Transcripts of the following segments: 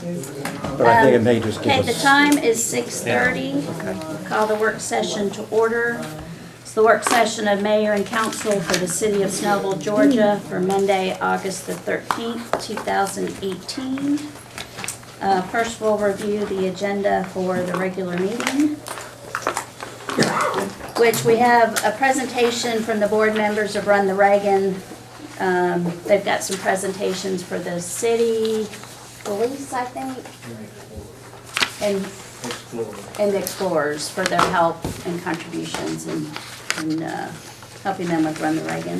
But I think it may just give Okay, the us, time is 6:30. Call the work session to order. It's the work session of mayor and council for the city of Snellville, Georgia for Monday, August the 13th, 2018. First, we'll review the agenda for the regular meeting, which we have a presentation from the board members of Run the Reagan. They've got some presentations for the city police, I think, and the explorers for their help and contributions in helping them with Run the Reagan.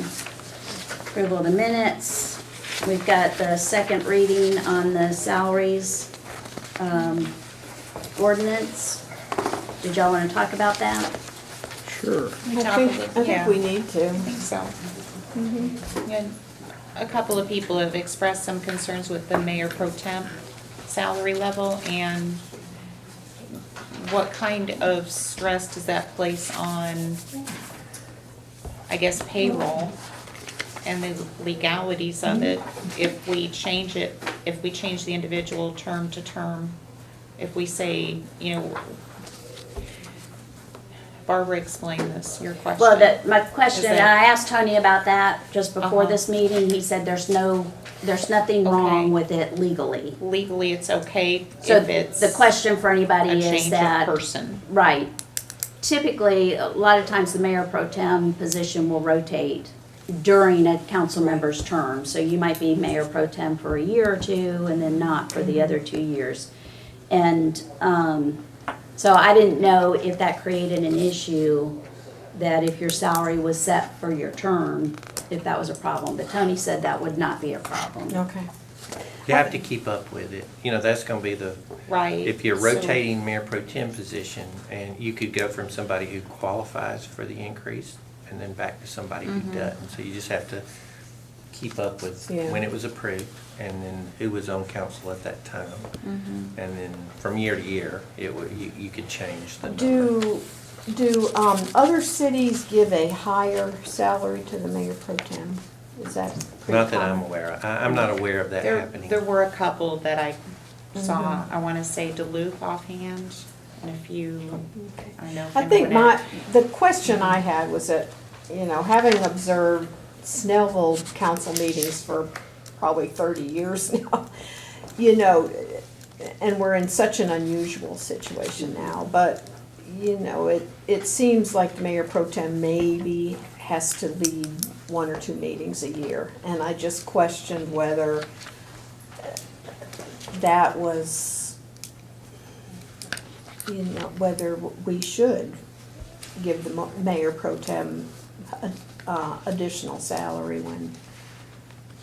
Approval of the minutes. We've got the second reading on the salaries ordinance. Did y'all want to talk about that? sure. I think we need to. I think so. And a couple of people have expressed some concerns with the mayor pro temp salary level, and what kind of stress does that place on, I guess, payroll and the legalities of it if we change it, if we change the individual term to term, if we say, you know, Barbara, explain this, your question. Well, my question, Is and that- I asked Tony about that just before Uh-huh. this meeting. He said there's nothing Okay. wrong with it legally. Legally, it's okay So if it's the question for a anybody is change that, of person. right, typically, a lot of times the mayor pro tem position will rotate during a council member's term. So you might be mayor pro tem for a year or two and then not for the other 2 years. And so I didn't know if that created an issue, that if your salary was set for your term, if that was a problem. But Tony said that would not be a problem. Okay. You have to keep up with it. You know, that's gonna be the, Right. if you're So- rotating mayor pro tem position, and you could go from somebody who qualifies for the increase and then back to somebody who doesn't. So you just have to keep up with Yeah. when it was approved and then who was on council at that time. And then from year to year, you could change the number. Do other cities give a higher salary to the mayor pro tem? Is that pretty Not that I'm common? aware of. I'm not aware of that happening. There were a couple that I saw, I wanna say Duluth offhand, and a few, I know. I think the question I had was that, you know, having observed Snellville council meetings for probably 30 years now, you know, and we're in such an unusual situation now, but, you know, it seems like Mayor Pro Tem maybe has to lead 1 or 2 meetings a year, and I just questioned whether that was, you know, whether we should give the Mayor Pro Tem additional salary when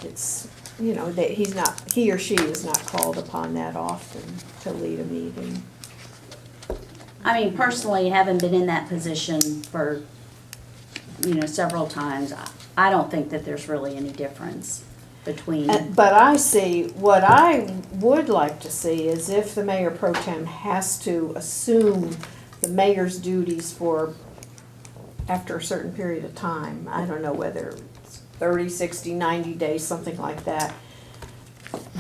it's, you know, that he or she is not called upon that often to lead a meeting. I mean, personally, having been in that position for, you know, several times, I don't think that there's really any difference between. But I see, what I would like to see is if the Mayor Pro Tem has to assume the mayor's duties for, after a certain period of time, I don't know whether it's 30, 60, 90 days, something like that,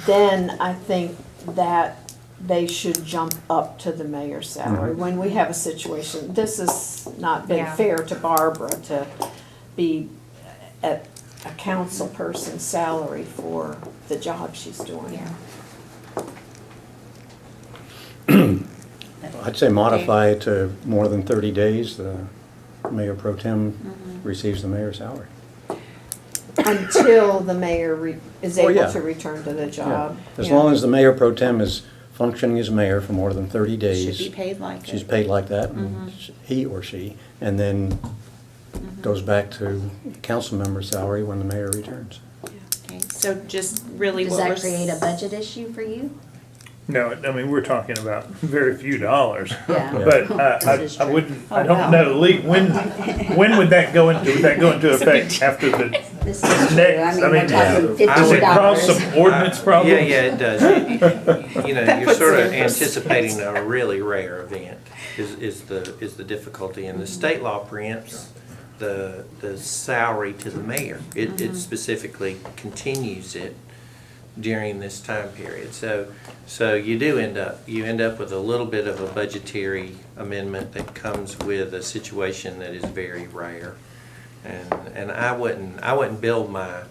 then I think that they should jump up to the mayor's salary. When we have a situation, this has not been Yeah. fair to Barbara to be at a council person's salary for the job she's doing. Yeah. I'd say modify it to more than 30 days, the mayor pro tem receives the mayor's salary. Until the mayor is Oh, yeah. able to return to the Yeah. job. As Yeah. long as the mayor pro tem is functioning as mayor for more than 30 days. Should be paid like it. She's paid like that, and he or she, and then goes back to council member salary when the mayor returns. Okay, so just really Does what we're. that create a budget issue for you? No, I mean, we're talking about very few dollars. Yeah. But This is I true. wouldn't, Oh, I don't wow. know, when would that go into effect after the This is true. I next? mean, I we're mean, talking does it cause $50. some ordinance problems? Yeah, it does. You know, you're puts sort it of in perspective. anticipating a really rare event is the difficulty. And the state law preempts the salary to the mayor. It specifically continues it during this time period. So you do end up with a little bit of a budgetary amendment that comes with a situation that is very rare. And I wouldn't build my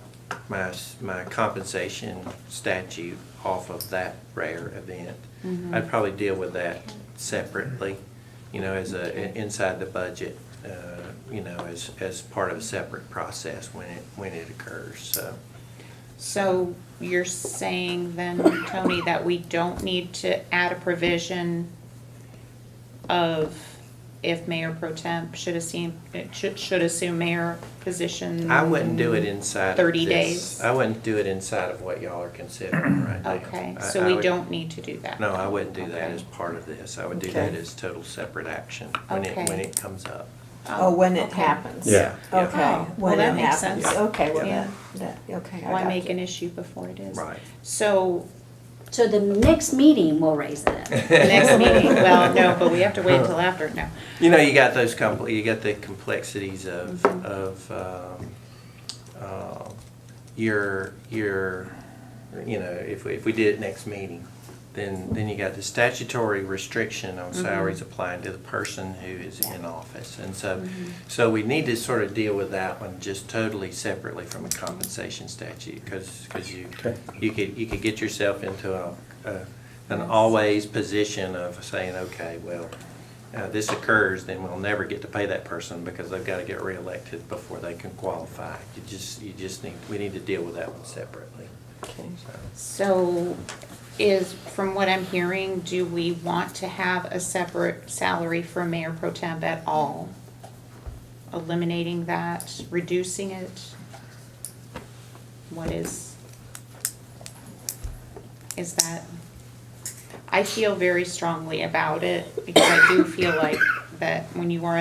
compensation statute off of that rare event. I'd probably deal with that separately, as inside the budget, as part of a separate process when it occurs, So you're saying then, Tony, that we don't need to add a provision of if Mayor Pro Temp should assume mayor position? I wouldn't do it inside of 30 this. days? I wouldn't do it inside of what y'all are considering right now. Okay, I so we would- don't need to do that? No, I wouldn't do that Okay. as part of this. I would do Okay. that as total separate action when Okay. it comes up. Oh, when it okay. happens? Yeah. Okay, Oh, well, when that it makes happens. sense. Okay, well, Yeah. okay, I Why got make you. an issue before it is? Right. So, So the next meeting we'll raise it. the next meeting, well, no, but we have to wait until after, no. You got you got the complexities of your if we did it next meeting, then you got the statutory restriction on salaries applying to the person who is in office. And so we need to sort of deal with that one just totally separately from a compensation statute, because you could get yourself into an always position of saying, okay, well, this occurs, then we'll never get to pay that person because they've got to get reelected before they can qualify. We need to deal with that one separately. Okay. So from what I'm hearing, do we want to have a separate salary for Mayor Pro Temp at all? Eliminating that, reducing it? What is that? I feel very strongly about it because I do feel like that when you are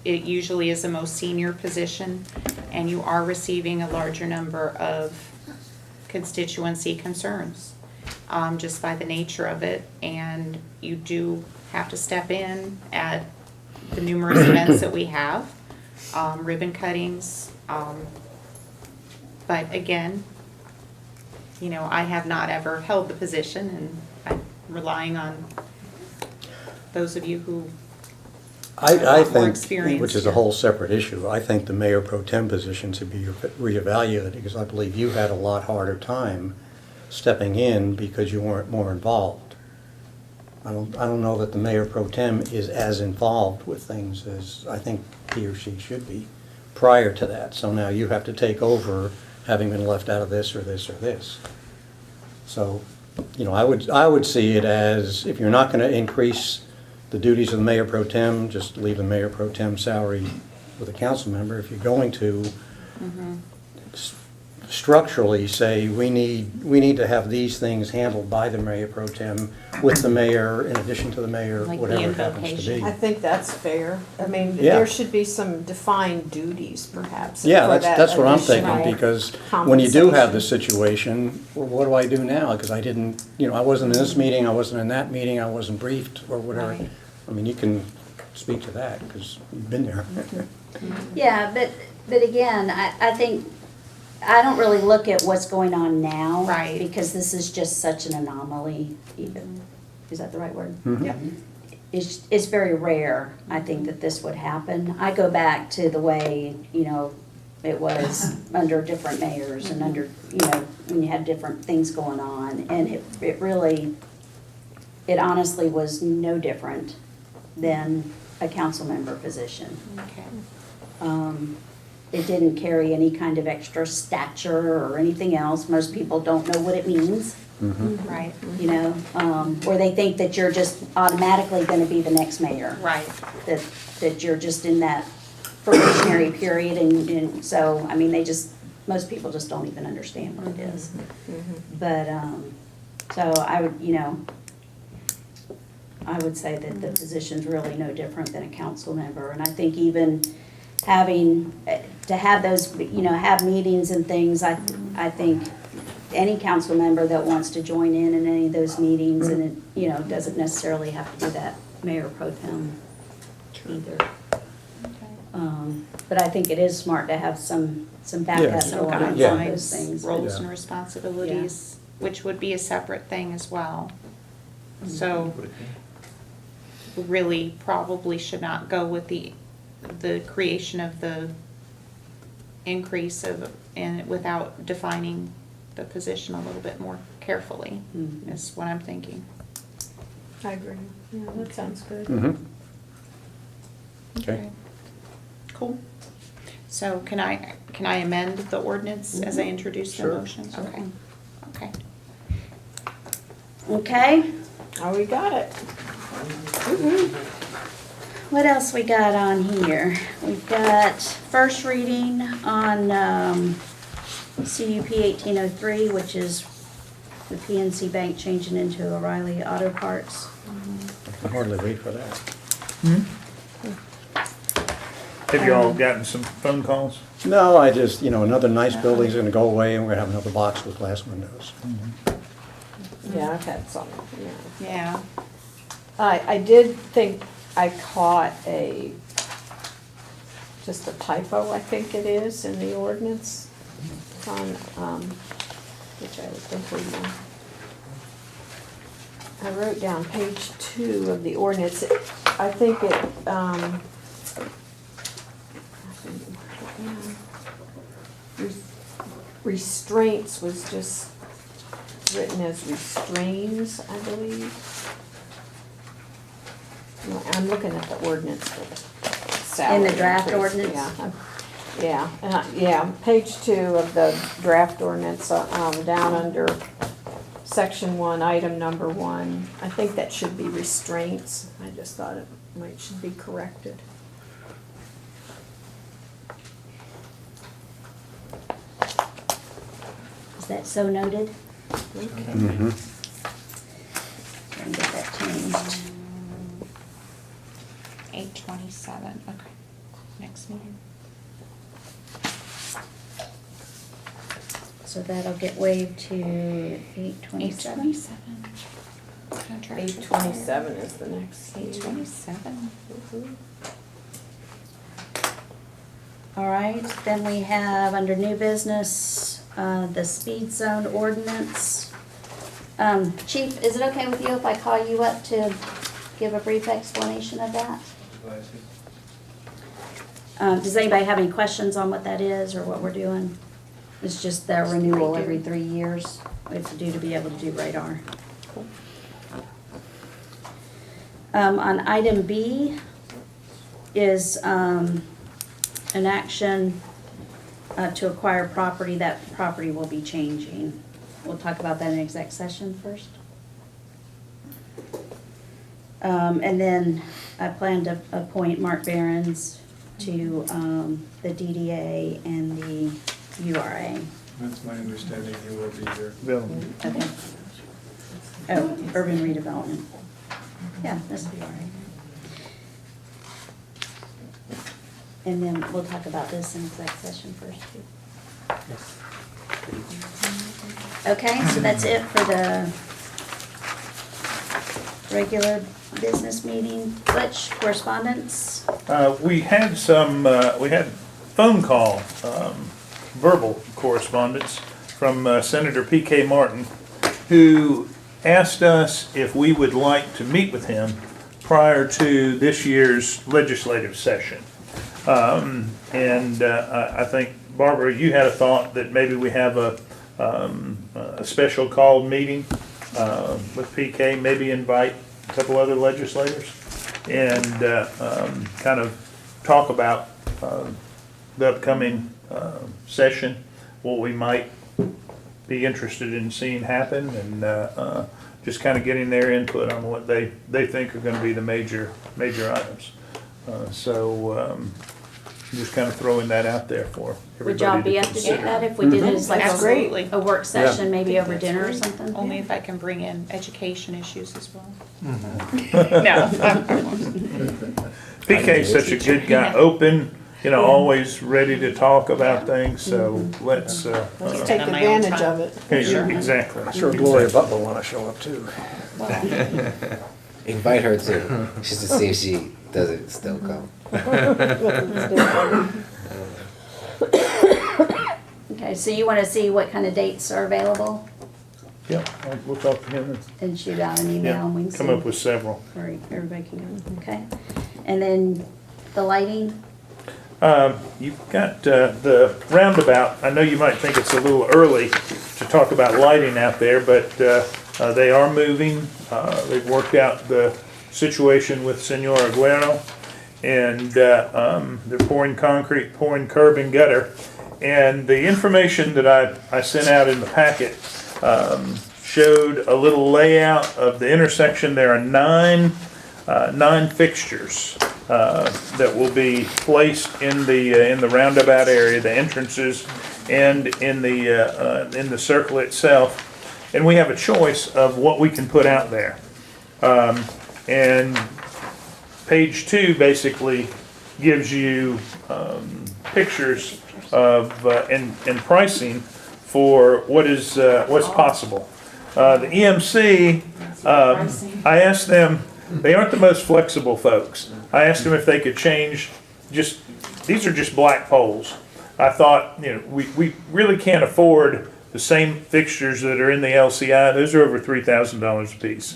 it usually is the most senior position and you are receiving a larger number of constituency concerns, just by the nature of it, and you do have to step in at the numerous events that we have, ribbon cuttings, but again, I have not ever held the position, and I'm relying on those of you who I more think, experienced, which is a whole separate issue, I think the mayor pro tem position should be reevaluated, because I believe you had a lot harder time stepping in because you weren't more involved. I don't know that the mayor pro tem is as involved with things as I think he or she should be prior to that. So now you have to take over, having been left out of this or this or this. So, I would see it as, if you're not going to increase the duties of the mayor pro tem, just leave the mayor pro tem salary with a council member. If you're going to structurally say, we need to have these things handled by the mayor pro tem, with the mayor, in addition to the mayor, Like the whatever it happens to invocation. be. I think that's fair. I mean, Yeah. there should be some defined duties perhaps. Yeah, for that's what I'm additional thinking, because when you do have the compensation. situation, well, what do I do now? Because I didn't, I wasn't in this meeting, I wasn't in that meeting, I wasn't briefed, or whatever. Right. I mean, you can speak to that, because you've been there. Yeah, but again, I think, I don't really look at what's going on now. Right. Because this is just such an anomaly, even. Is that the right word? Mhm. Yep. It's very rare, I think, that this would happen. I go back to the way, it was under different mayors and under, when you had different things going on. And it really, it honestly was no different than a council member position. Okay. It didn't carry any kind of extra stature or anything else. Most people don't know what it means, Right, or they think that you're just automatically gonna be the next mayor. right. That you're just in that probationary period, and so, I mean, most people just don't even understand what it is. But, so I would say that the position's really no different than a council member, and I think even having, to have those, have meetings and things, I think any council member that wants to join in any of those meetings, and it, doesn't necessarily have to be that mayor pro tem either. But I think it is smart to have some backup Yeah. Some going on some of those guidelines, things. roles Yeah. and responsibilities. which would be a separate thing as well. So we really probably should not go with the creation of the increase of, and without defining the position a little bit more carefully, is what I'm thinking. I agree. Yeah, that sounds good. Mm-hmm. Okay. Cool. So can I amend the ordinance as I introduce the Sure. motion? Okay. Okay. Okay, Oh, we got it. what else we got on here? We've got first reading on CUP 1803, which is the PNC Bank changing into O'Reilly Auto Parts. I can hardly wait for that. Have you all gotten some phone calls? No, I just, another nice building's gonna go away and we're gonna have another box with glass windows. Yeah, I've had some, yeah. Yeah. I did think I caught just a typo, I think it is, in the ordinance. It's on, which I would think I wrote down page 2 of the ordinance. I think it, restraints was just written as restrains, I believe. No, I'm looking at the ordinance for the salary. In the draft increase. ordinance? Yeah, page 2 of the draft ordinance, down under section 1, item number 1. I think that should be restraints. I just thought should be corrected. Is that so noted? Mm-hmm. Try and get that changed. 8:27, okay. Next meeting. So that'll get waived to 8:27. 8:27. 8:27 is the next. 8:27. All right, then we have under new business, the speed zone ordinance. Chief, is it okay with you if I call you up to give a brief explanation of that? Does anybody have any questions on what that is or what we're doing? It's just their renewal every 3 years. We have to do to be able to do radar. On item B is an action to acquire property. That property will be changing. We'll talk about that in exec session first. And then I plan to appoint Mark Behrens to the DDA and the URA. That's my understanding, he will be here. Bill? Okay. Oh, urban redevelopment. Yeah, this will be all right. And then we'll talk about this in exec session first too. Okay, so that's it for the regular business meeting. Butch, correspondence? We had we had phone call, verbal correspondence from Senator P.K. Martin, who asked us if we would like to meet with him prior to this year's legislative session. I think, Barbara, you had a thought that maybe we have a special called meeting with PK, maybe invite a couple other legislators and kind of talk about the upcoming session, what we might be interested in seeing happen, and just kind of getting their input on what they think are going to be the major items. Just kind of throwing that out there for Would y'all everybody be to up to do consider. that if we did it as like Absolutely. a work session, maybe over dinner or something? Only if I can bring in education issues as well. Mm-hmm. No, I won't. PK's such a good guy, open, always ready to talk about things, so let's, Let's take On my own advantage time. of it. exactly. I'm sure Gloria Butler wanna show up too. Invite her too, just to see if she doesn't still come. Okay, so you wanna see what kind of dates are available? Yeah, we'll talk to him and shoot out an email and we can and see. come up with several. Where everybody can go, okay? And then the lighting, You've got the roundabout. I know you might think it's a little early to talk about lighting out there, but they are moving. They've worked out the situation with Senor Aguero, and they're pouring concrete, pouring curb and gutter. And the information that I sent out in the packet showed a little layout of the intersection. There are nine fixtures that will be placed in the roundabout area, the entrances, and in the circle itself. And we have a choice of what we can put out there. And page 2 basically gives you pictures of and pricing for what's possible. The EMC, I asked them. They aren't the most flexible folks. I asked them if they could change these are just black poles. I thought, we really can't afford the same fixtures that are in the LCI. Those are over $3,000 a piece.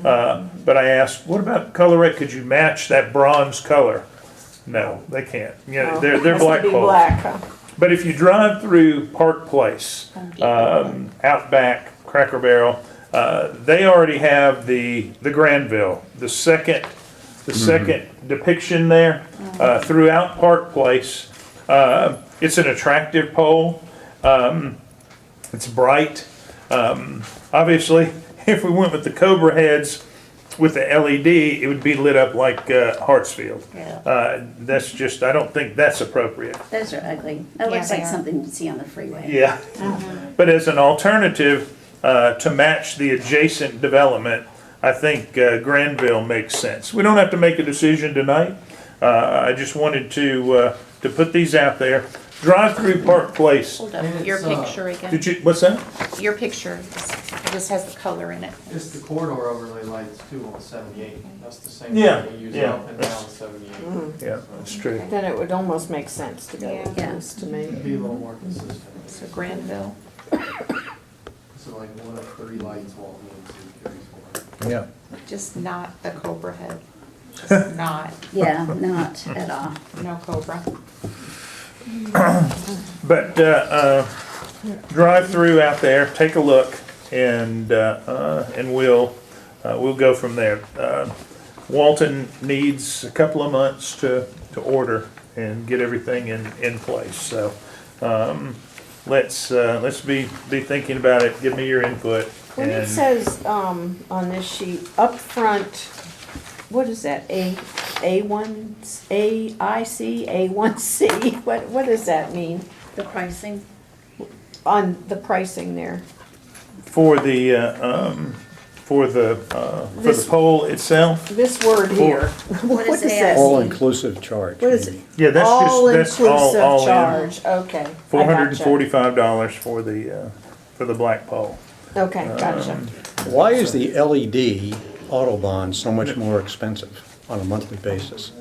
But I asked, what about color red? Could you match that bronze color? No, they can't. They're Has to black be poles. black, huh? But if you drive through Park Place, Outback, Cracker Barrel, they already have the Granville, the second depiction there throughout Park Place. It's an attractive pole. It's bright. Obviously, if we went with the Cobra heads with the LED, it would be lit up like Hartsfield. Yeah. That's just, I don't think that's appropriate. those are ugly. That Yeah, looks they like are. something you'd see on the freeway. Yeah. But as an alternative to match the adjacent development, I think Granville makes sense. We don't have to make a decision tonight. I just wanted to put these out there. Drive through Park Place. Hold up, And your it's, picture again. Did you, what's that? Your picture, this has the color in it. It's the corridor overlay lights too on 78. That's the same Yeah, thing they use yeah, up and down 78. Yeah, that's true. Then it would almost make sense to go with Yeah. this to me. It'd be a little more consistent. So Granville. So like one of 3 lights Walton carries for. Yeah. Just not the Cobra head. Just not, Yeah, not at all. no Cobra. But drive through out there, take a look, and we'll go from there. Walton needs a couple of months to order and get everything in place. So let's be thinking about it. Give me your input. When it and- says, on this sheet, up front, what is that, A1, AIC, A1C, what does that mean? The pricing, On the pricing there? for the This- pole itself. This word here, what is does AIC? that All mean? inclusive charge. What is maybe. it? Yeah, that's All-inclusive all in. charge, okay. I $445 for the black pole. gotcha. Okay, gotcha. Why is the LED Autobahn so much more expensive on a monthly basis?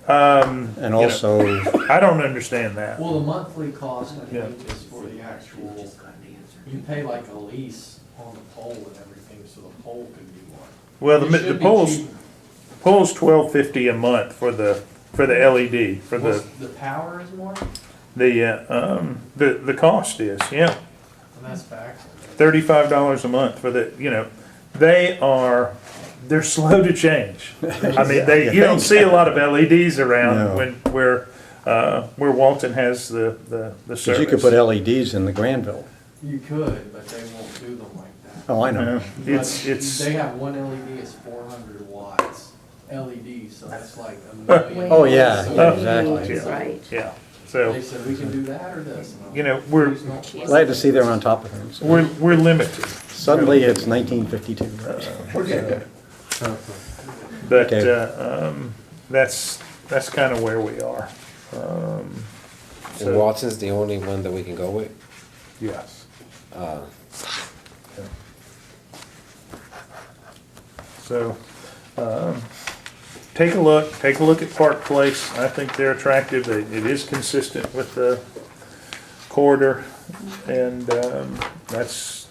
And also, I don't understand that. Well, the monthly cost, I Yeah. think, is for the actual, you pay like a lease on the pole and everything, so the pole could be one. Well, It the should be pole's cheap. $12.50 a month for the LED for What's the power is more, and the cost is, yeah, that's back. $35 a month for they're slow to change. I mean, you don't see a lot of LEDs around No. where Walton has the service. because you could put LEDs in the Granville. You could, but they won't do them like that. Oh, I Yeah, know. it's They have one LED, it's 400 watts LED, so that's like a million. Oh, yeah, So yeah, they- exactly. Yeah. right. yeah. So They said, we can do that or this. And I'm like, we're "Please don't." Glad to see they're on top of things. we're limited. Suddenly, it's 1952. But Okay. that's kind of where we are. And So, Walton's the only one that we can go with. yes. Uh, So, take a look at Park Place. I think they're attractive. It is consistent with the corridor, and that's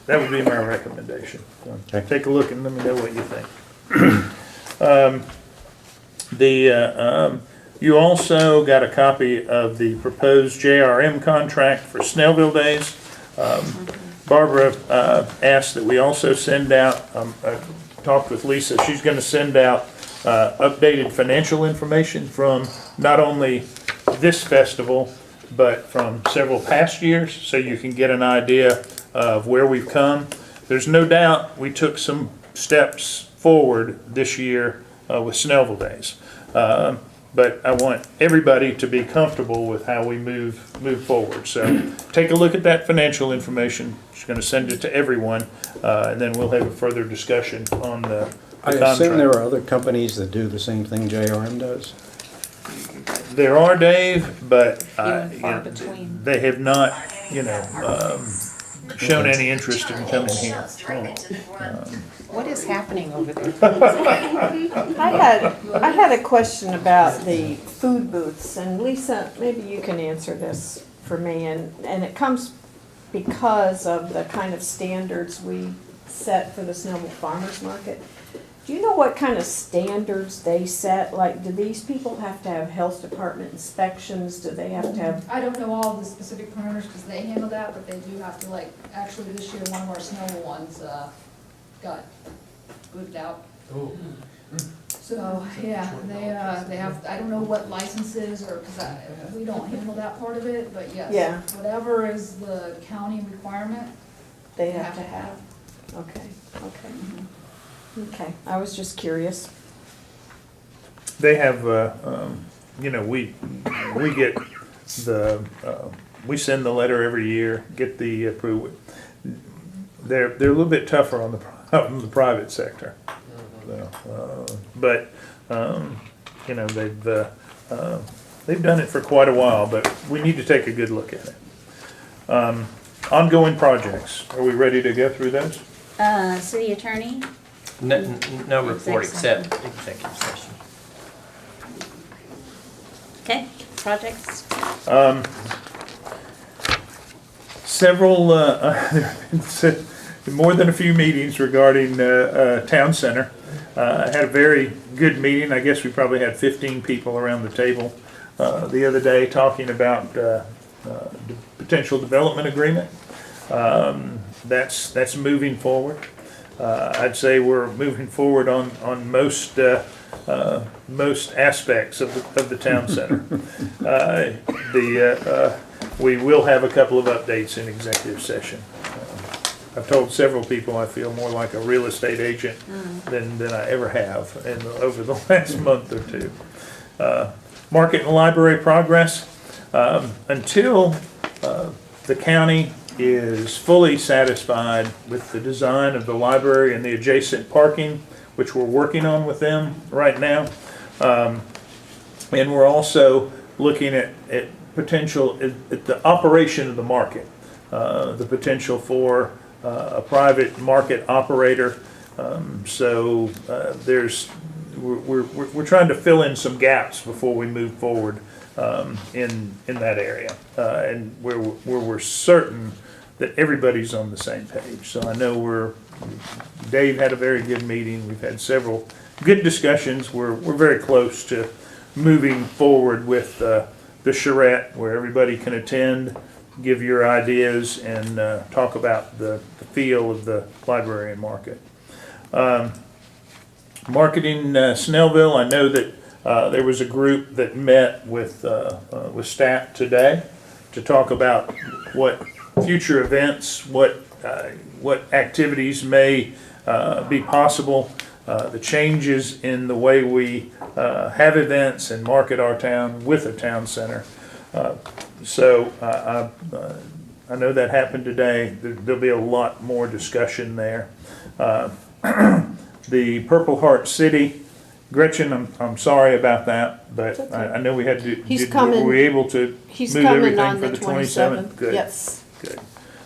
that would be my recommendation. So Okay. take a look and let me know what you think. You also got a copy of the proposed JRM contract for Snellville Days. Barbara asked that we also send out, I talked with Lisa, she's gonna send out updated financial information from not only this festival, but from several past years, so you can get an idea of where we've come. There's no doubt we took some steps forward this year with Snellville Days. But I want everybody to be comfortable with how we move forward. So take a look at that financial information. She's gonna send it to everyone, and then we'll have a further discussion on the I contract. assume there are other companies that do the same thing JRM does? There are, Dave, but Few and far between. they have not, shown any interest in coming here. What is happening over there? I had a question about the food booths, and Lisa, maybe you can answer this for me, and it comes because of the kind of standards we set for the Snellville Farmers Market. Do you know what kind of standards they set? Like, do these people have to have health department inspections? Do they have to have? I don't know all the specific parameters because they handle that, but they do have to, like, actually this year, one of our Snellville ones, got booted out. Oh. So, yeah, they have, I don't know what licenses or, because we don't handle that part of it, but yes. Yeah. Whatever is the county requirement, They have to have? Okay, okay. Okay, I was just curious. They have, we get we send the letter every year, get the approval. They're a little bit tougher on the private sector. So, but they've done it for quite a while, but we need to take a good look at it. Ongoing projects, are we ready to go through those? City attorney? No report except executive session. Okay, projects? Several, more than a few meetings regarding town center. I had a very good meeting. I guess we probably had 15 people around the table the other day talking about potential development agreement. That's moving forward. I'd say we're moving forward on most aspects of the town center. We will have a couple of updates in executive session. I've told several people I feel more like a real estate agent than I ever have over the last month or two. Market and library progress. Until the county is fully satisfied with the design of the library and the adjacent parking, which we're working on with them right now. And we're also looking at potential, at the operation of the market, the potential for a private market operator. We're trying to fill in some gaps before we move forward in that area, and where we're certain that everybody's on the same page. So I know Dave had a very good meeting. We've had several good discussions. We're very close to moving forward with the charrette, where everybody can attend, give your ideas, and talk about the feel of the library and market. Marketing Snellville. I know that there was a group that met with staff today to talk about what future events, what activities may be possible, the changes in the way we have events and market our town with a town center. So I know that happened today. There'll be a lot more discussion there. The Purple Heart City, Gretchen, I'm sorry about that, but okay. I know we had to. He's were coming. we able to He's move coming everything on for the the 27th? 27th. Good. Yes. Good.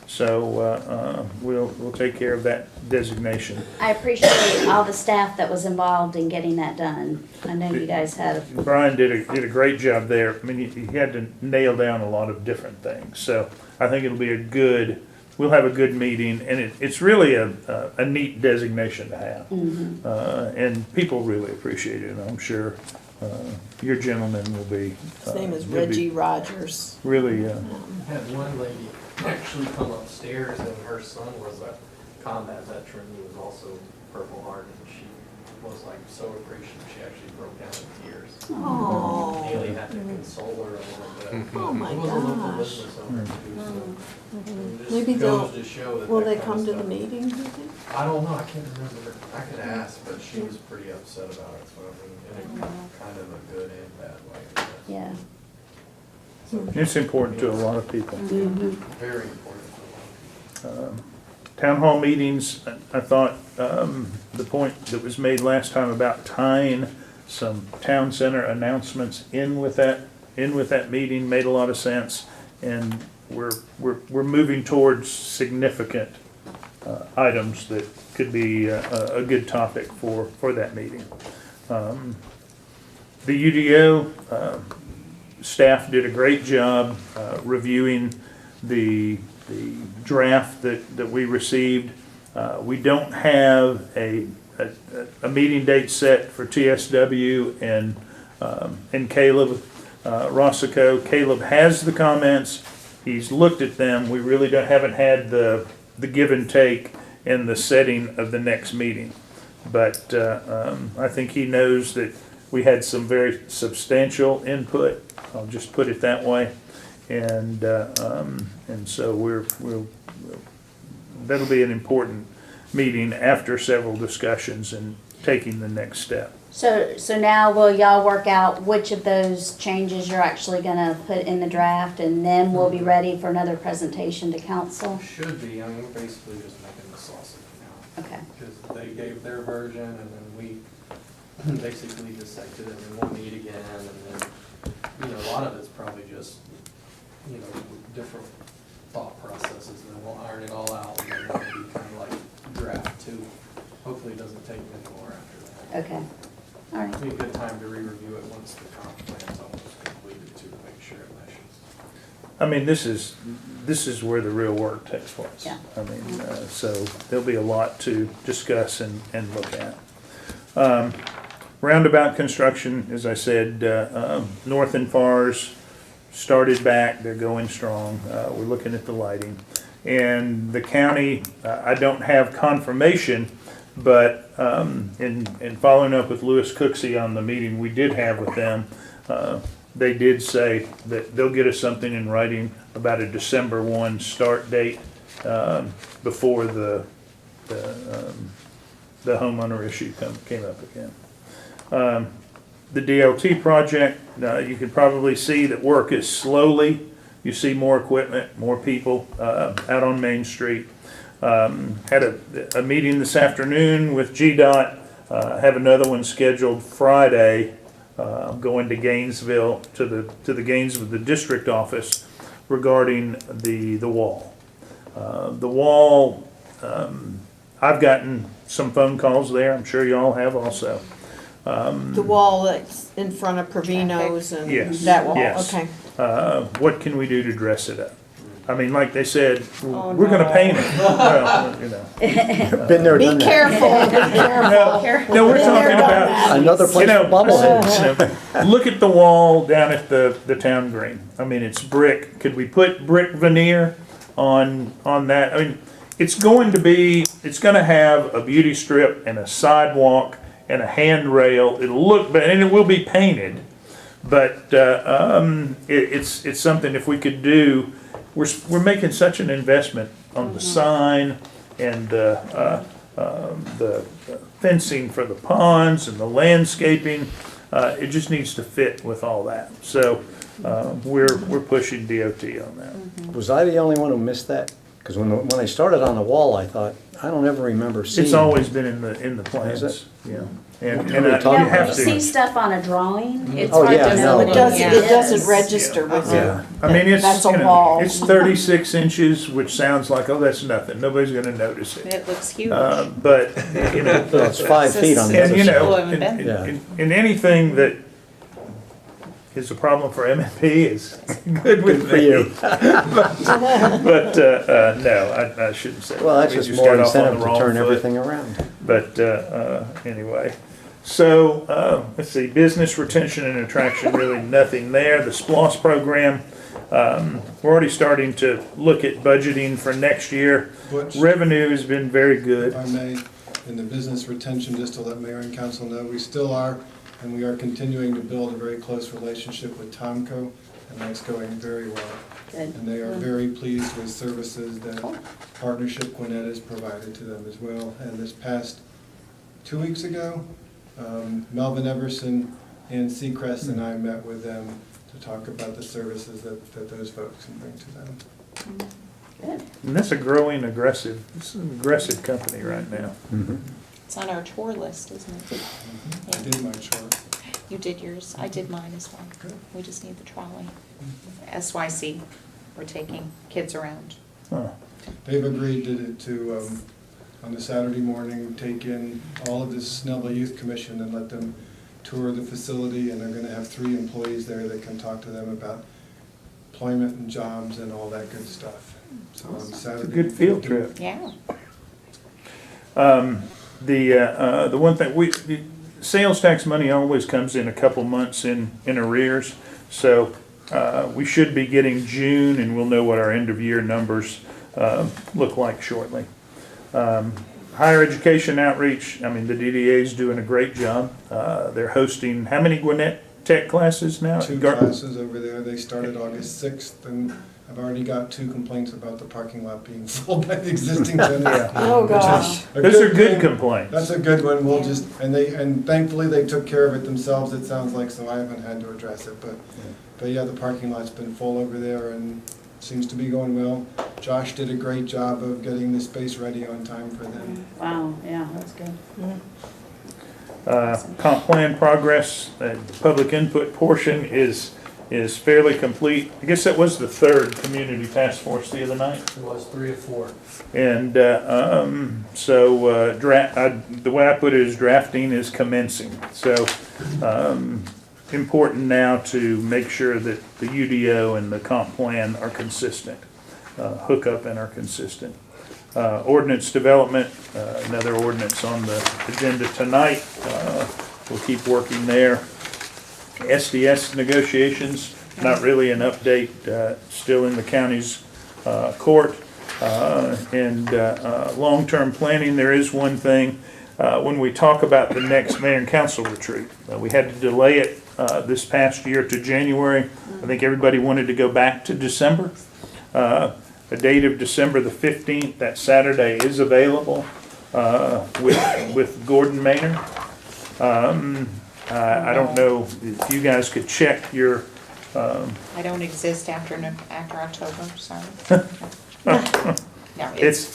So we'll take care of that designation. I appreciate all the staff that was involved in getting that done. I know you guys had Brian did a great job there. I mean, he had to nail down a lot of different things. So I think it'll be a good we'll have a good meeting, and it's really a neat designation to have. And people really appreciate it, and I'm sure your gentleman will be. His name is he'll be Reggie Rogers. Really, I had one lady actually come upstairs and her son was a combat veteran who was also Purple Heart, and she was like so appreciative, she actually broke down in tears. Oh, Nearly had to console her a little bit. oh my It was a local gosh. business owner too, so. it just Maybe goes they'll- to show that Will that they kind come of to the stuff- meeting, do you think? I don't know, I can't remember, I could ask, but she was pretty upset about it, so I mean, in a kind of a good and bad way. I guess. Yeah. So it's important to a lot of people. very important for a lot of people. Town hall meetings, I thought the point that was made last time about tying some town center announcements in with that meeting made a lot of sense. And we're moving towards significant items that could be a good topic for that meeting. The UDO staff did a great job reviewing the draft that we received. We don't have a meeting date set for TSW and Caleb Rossico. Caleb has the comments. He's looked at them. We really haven't had the give and take in the setting of the next meeting. But I think he knows that we had some very substantial input. I'll just put it that way. And so that'll be an important meeting after several discussions and taking the next step. So now will y'all work out which of those changes you're actually gonna put in the draft, and then we'll be ready for another presentation to council? Should be, I mean, we're basically just making the sausage now. Okay. Because they gave their version and then we basically dissected it and we'll meet again and then, you know, a lot of it's probably just, you know, different thought processes and then we'll iron it all out and then it'll be kind of like draft two. Hopefully it doesn't take many more after that. Okay, all right. It'll be a good time to re-review it once the comp plan's almost completed too, to make sure it meshes. I mean, this is where the real work takes place. Yeah. I mean, so there'll be a lot to discuss and look at. Roundabout construction, as I said, north and fars started back, they're going strong. We're looking at the lighting. And the county, I don't have confirmation, but in following up with Louis Cooksey on the meeting we did have with them, they did say that they'll get us something in writing about a December 1 start date before the homeowner issue came up again. The DLT project, you can probably see that work is slowly. You see more equipment, more people out on Main Street. Had a meeting this afternoon with GDOT, have another one scheduled Friday. Going to Gainesville, to the Gainesville, the district office regarding the wall. The wall, I've gotten some phone calls there, I'm sure y'all have also. The wall that's in front of Provino's and Yes, that wall, yes. okay. What can we do to dress it up? I mean, like they said, Oh, we're gonna no. paint it. Well, you know. Been there, Be done that. careful, be careful. No, we're Been there, talking done about, that. Another place you know, for bobbleheads. look at the wall down at the town green. I mean, it's brick. Could we put brick veneer on that? I mean, it's gonna have a beauty strip and a sidewalk and a handrail. It'll look, and it will be painted. But it's something if we could do. We're making such an investment on the sign and the fencing for the ponds and the landscaping. It just needs to fit with all that. So we're pushing DOT on that. Was I the only one who missed that? Because when I started on the wall, I thought, I don't ever remember seeing. It's always been in the Is plans. it? Yeah. And What are we you talking Now, have when you see to. stuff on a drawing, it's Oh, hard yeah, to I know know. what It doesn't, it doesn't is. register with you. Yeah, I mean, it's, That's a you know, wall. it's 36 inches, which sounds like, oh, that's nothing. Nobody's gonna notice it. It looks huge. But, you know, Well, it's 5 feet on the and other you side. know, Well, and in anything that, is a problem for MMP is good with for me. you. But, no, I shouldn't say that. Well, that's We just more got off on the incentive to wrong turn foot. everything around. But anyway, so let's see, business retention and attraction, really nothing there. The SPLOST program, we're already starting to look at budgeting for next year. Butch, Revenue has been very good. if I may, in the business retention, just to let mayor and council know, we still are, and we are continuing to build a very close relationship with Tomco, and that's going very well. Good. And they are very pleased with services that Partnership Gwinnett has provided to them as well. And this past 2 weeks ago, Melvin Everson and Seacrest and I met with them to talk about the services that those folks can bring to them. Good. And that's a growing this is an aggressive company right now. Mhm. It's on our chore list, isn't it? I did my chart. You did yours, I did mine as well. We just need the trolley. SYC, we're taking kids around. Huh. They've agreed to on the Saturday morning, take in all of this Snellville Youth Commission and let them tour the facility, and they're gonna have 3 employees there that can talk to them about employment and jobs and all that good stuff. So on Saturday. It's a good field trip. Yeah. The one thing, the sales tax money always comes in a couple months in arrears. So we should be getting June, and we'll know what our end of year numbers look like shortly. Higher education outreach, I mean, the DDA is doing a great job. They're hosting, how many Gwinnett Tech classes now? 2 classes over there. They started August 6th, and I've already got 2 complaints about the parking lot being full by the existing tenants. Oh, gosh. Those are good thing. complaints. That's a good one. We'll just, and thankfully they took care of it themselves, it sounds like, so I haven't had to address it, but yeah, the parking lot's been full over there and seems to be going well. Josh did a great job of getting the space ready on time for them. Wow, yeah, that's good. Comp plan progress, public input portion is fairly complete. I guess that was the 3rd community task force the other night. It was 3 or 4. And so the way I put it is drafting is commencing. So important now to make sure that the UDO and the comp plan are consistent, hook up and are consistent. Ordinance development, another ordinance on the agenda tonight. We'll keep working there. SDS negotiations, not really an update, still in the county's court. And long-term planning, there is one thing. When we talk about the next mayor and council retreat, we had to delay it this past year to January. I think everybody wanted to go back to December. The date of December the 15th, that Saturday, is available with Gordon Maynard. I don't know if you guys could check your, I don't exist after October, sorry. No, I think it's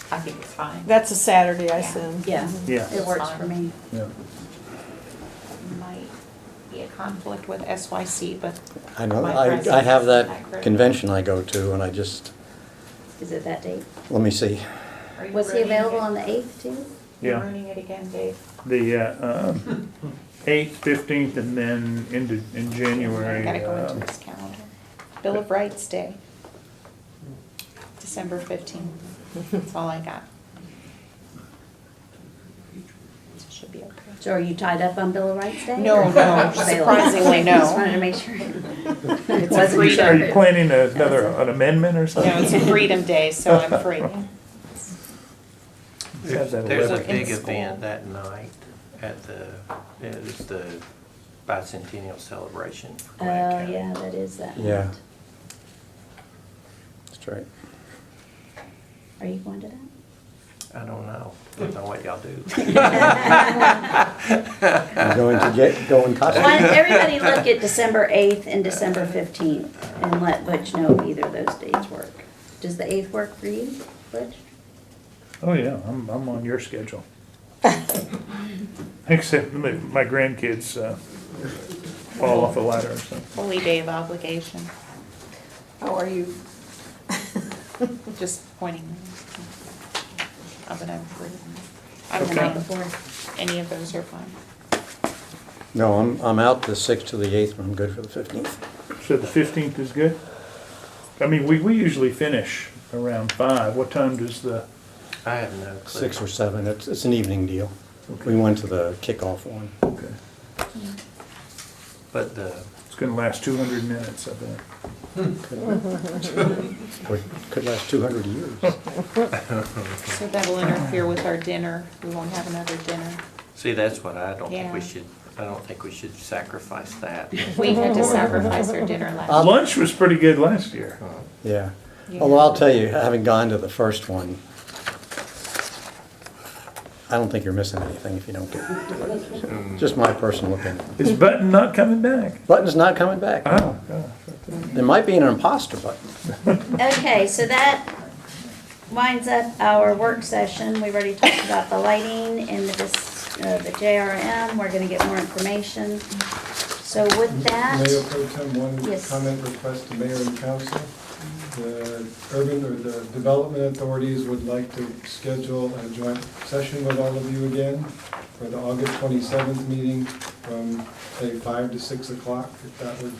fine. That's a Saturday, I assume. Yeah, yeah. it works for me. Yeah. Might be a conflict with SYC, but I know, My I presence have is that accurate. convention I go to, and I just, Is it that date? let me see. are you Was he ruining available it? on the 8th too? You're Yeah. ruining it again, Dave. The 8th, 15th, and then in January. Gotta go into this calendar. Bill of Rights Day, December 15th. That's all I got. Should be okay. So are you tied up on Bill of Rights Day? No, or- no, surprisingly, no. Just wanted to make sure. It a wasn't freedom. sure. Are you planning an amendment or No, something? it's a Freedom Day, so I'm free. Have that There's a 11th. big In school. event that night at it's the bicentennial celebration. for Oh, Gwinnett County. yeah, that is that. Yeah. night. That's right. Are you going to that? I don't know. Depends on what y'all do. I'm going to go in costume. Why don't everybody look at December 8th and December 15th and let Butch know if either of those dates work. Does the 8th work for you, Butch? Oh, yeah, I'm on your schedule. Except my grandkids fall off a ladder or something. Holy day of obligation, How are you? just pointing. But I'm free. I'm Okay. fine before. Any of those are fine. No, I'm out the 6th to the 8th, but I'm good for the 15th. So the 15th is good? I mean, we usually finish around 5. What time does the, I have no clue. 6 or 7, it's an evening deal. We went to the kickoff one. okay. But the, It's gonna last 200 minutes, I bet. Or could last 200 years. So that'll interfere with our dinner. We won't have another dinner. see, that's what I don't think we Yeah. should, I don't think we should sacrifice that. We had to sacrifice our dinner last year. Lunch was pretty good last year. Yeah. Yeah. Although I'll tell you, having gone to the first one, I don't think you're missing anything if you don't get to it. Just my personal opinion. Is Button not coming back? Button's not coming back. Oh, gosh. There might be an imposter button. Okay, so that winds up our work session. We've already talked about the lighting and the JRM. We're gonna get more information. So with that, Mayor Pro Tem, one Yes. comment request to mayor and council. The urban or the development authorities would like to schedule a joint session with all of you again for the August 27th meeting from, say, 5 to 6 o'clock, if that would,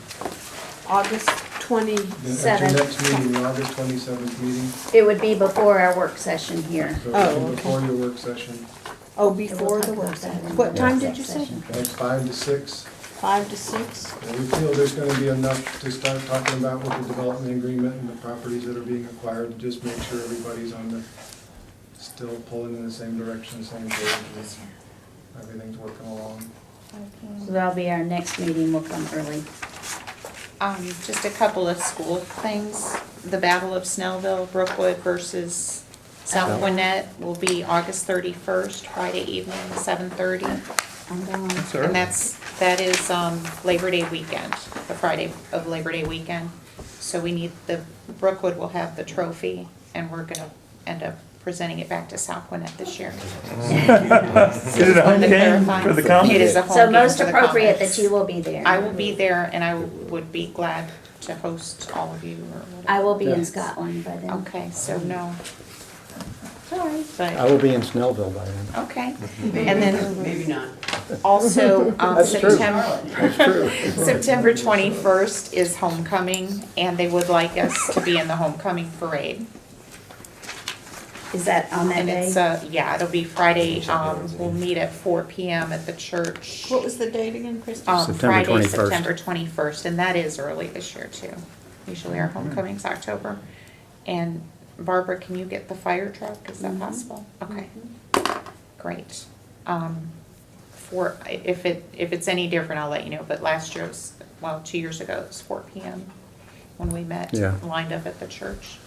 August 20, at your Seventh. next meeting, the August 27th meeting. it would be before our work session here. So Oh, okay. before your work session, oh, We'll before talk the about work that session. in What the time work did you say? session. that's 5 to 6. 5 to 6? And we feel there's gonna be enough to start talking about with the development agreement and the properties that are being acquired, to just make sure everybody's on the, still pulling in the same direction, same page, and everything's working along. So that'll be our next meeting. We'll come early. Just a couple of school things. The Battle of Snellville, Brookwood versus South Oh. Gwinnett will be August 31st, Friday evening, 7:30. I'm going. And that is Labor Day weekend, the Friday of Labor Day weekend. So we need Brookwood will have the trophy, and we're gonna end up presenting it back to South Gwinnett this year. Is it a home To game clarify. for the Comets? It is a home So game most for the appropriate Comets. that you will be there. I will be there, and I would be glad to host all of you or whatever. I will be in Yeah. Scotland by then. Okay, so no. Sorry. But, I will be in Snellville by then. okay. And then Maybe not. also, That's true. September, That's true. September 21st is homecoming, and they would like us to be in the homecoming parade. Is that on that And day? it's, yeah, it'll be Friday, we'll meet at 4 PM at the church. What was the date again, Christie? September Friday, 21st. September 21st, and that is early this year too. Usually our homecoming's October. And Barbara, can you get the fire truck? Is that possible? Okay, great. If it's any different, I'll let you know, but last year was, well, 2 years ago, it was 4 PM when we met, Yeah. lined up at the church.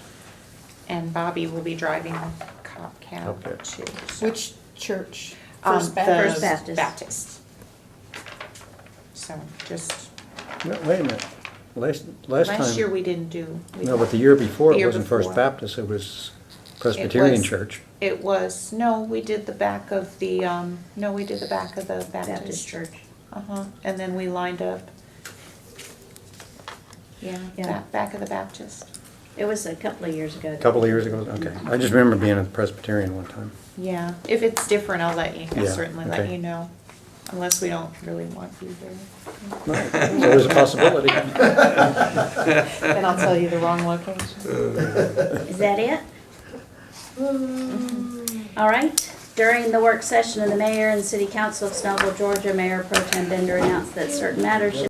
And Bobby will be driving the cop cab Okay. too. so. Which church? Um, First the Baptist? Baptist. Baptist. So just, No, wait a minute. Last last year time, we didn't do. no, but the year before, The it year wasn't First before. Baptist, it was Presbyterian was- Church. It was, no, we did the back of the, no, we did the back of the Baptist Baptist. Church. Uh-huh, and then we lined up. Yeah, Yeah. back of the Baptist. It was a couple of years ago. A couple of years ago, okay. I just remember being at the Presbyterian one time. Yeah, if it's different, I'll Yeah, certainly let okay. you know, unless we don't really want you there. Right. So there's a possibility. Then I'll tell you the wrong location. Is that it? All right. During the work session of the mayor and city council of Snellville, Georgia, Mayor Pro Tem Bender announced that certain matters should